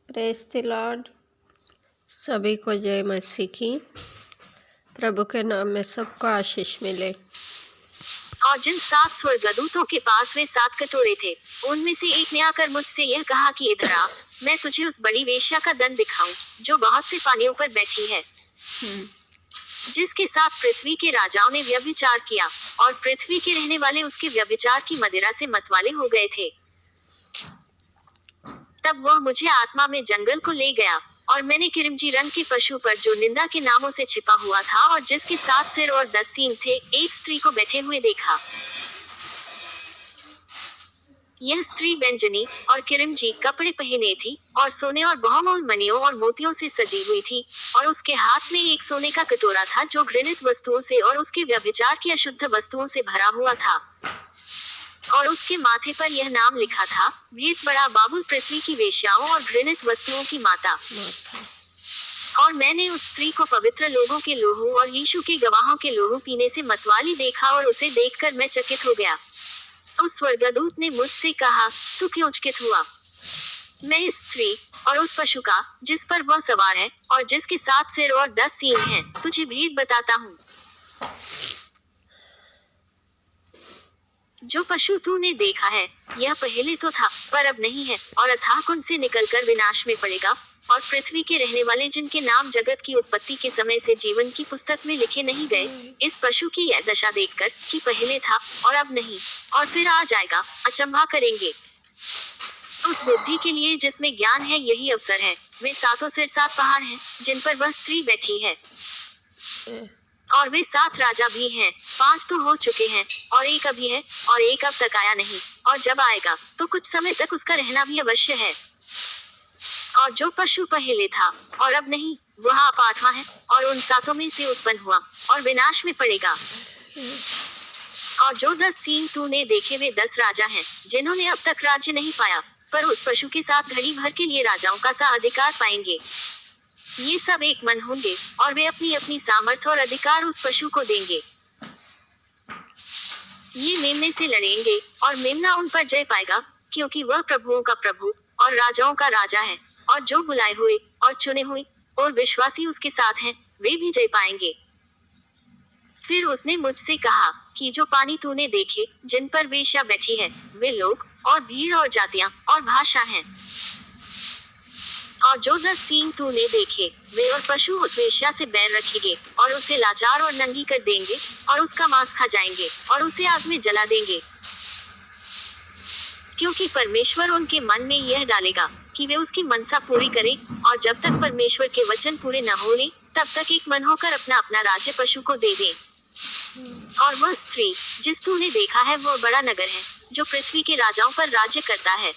Praise the Lord. सभी को जय मसीह की। प्रभु के नाम में सबको आशीष मिले। और जिन 7 स्वर्गदूतों के पास वे 7 कटोरे थे, उनमें से एक ने आकर मुझसे यह कहा कि इधर आ, मैं तुझे उस बड़ी वेश्या का दंड दिखाऊं, जो बहुत से पानियों पर बैठी है, जिसके साथ पृथ्वी के राजाओं ने व्यभिचार किया, और पृथ्वी के रहने वाले उसके व्यभिचार की मदिरा से मतवाले हो गए थे। तब वह मुझे आत्मा में जंगल को ले गया, और मैंने किरमजी रंग के पशु पर, जो निंदा के नामों से छिपा हुआ था और जिसके 7 सिर और 10 सींग थे, एक स्त्री को बैठे हुए देखा। यह स्त्री व्यंजनी और किरमजी कपड़े पहने थी, और सोने और बहुमूल्य मणियों और मोतियों से सजी हुई थी, और उसके हाथ में एक सोने का कटोरा था जो घृणित वस्तुओं से और उसके व्यभिचार की अशुद्ध वस्तुओं से भरा हुआ था, और उसके माथे पर यह नाम लिखा था, भेद बड़ा बाबुल, पृथ्वी की वेश्याओं और घृणित वस्तुओं की माता। और मैंने उस स्त्री को पवित्र लोगों के लोहू और यीशु के गवाहों के लोहू पीने से मतवाली देखा, और उसे देखकर मैं चकित हो गया। उस स्वर्गदूत ने मुझसे कहा, तू क्यों चकित हुआ? मैं इस स्त्री और उस पशु का, जिस पर वह सवार है और जिसके 7 सिर और 10 सींग हैं, तुझे भेद बताता हूँ। जो पशु तूने देखा है, यह पहले तो था, पर अब नहीं है, और अथाह कुंड से निकलकर विनाश में पड़ेगा। और पृथ्वी के रहने वाले जिनके नाम जगत की उत्पत्ति के समय से जीवन की पुस्तक में लिखे नहीं गए, इस पशु की यह दशा देखकर कि पहले था और अब नहीं और फिर आ जाएगा, अचंभा करेंगे। उस बुद्धि के लिए जिसमें ज्ञान है यही अवसर है। वे 7 सिर 7 पहाड़ हैं, जिन पर वह स्त्री बैठी है, और वे 7 राजा भी हैं। 5 तो हो चुके हैं, और एक अभी है, और एक अब तक आया नहीं, और जब आएगा तो कुछ समय तक उसका रहना भी अवश्य है। और जो पशु पहले था और अब नहीं, वह अब 8वां है, और उन 7 में से उत्पन्न हुआ और विनाश में पड़ेगा। और जो 10 सींग तूने देखे, वे 10 राजा हैं, जिन्होंने अब तक राज्य नहीं पाया, पर उस पशु के साथ घड़ी भर के लिए राजाओं का सा अधिकार पाएंगे। ये सब एक मन होंगे, और वे अपनी अपनी सामर्थ और अधिकार उस पशु को देंगे। ये मेमने से लड़ेंगे, और मेमना उन पर जय पाएगा, क्योंकि वह प्रभुओं का प्रभु और राजाओं का राजा है। और जो बुलाए हुए और चुने हुए और विश्वासी उसके साथ हैं, वे भी जय पाएंगे। फिर उसने मुझसे कहा कि जो पानी तूने देखे, जिन पर वेश्या बैठी है, वे लोग और भीड़ और जातियां और भाषा हैं। और जो 10 सींग तूने देखे, वे और पशु उस वेश्या से बैर रखेंगे, और उसे लाचार और नंगी कर देंगे, और उसका मांस खा जाएंगे, और उसे आग में जला देंगे। क्योंकि परमेश्वर उनके मन में यह डालेगा कि वे उसकी मनसा पूरी करें, और जब तक परमेश्वर के वचन पूरे न हो ले, तब तक एक मन होकर अपना अपना राज्य पशु को दे दें। और वह स्त्री जिस तूने देखा है, वो बड़ा नगर है, जो पृथ्वी के राजाओं पर राज्य करता है।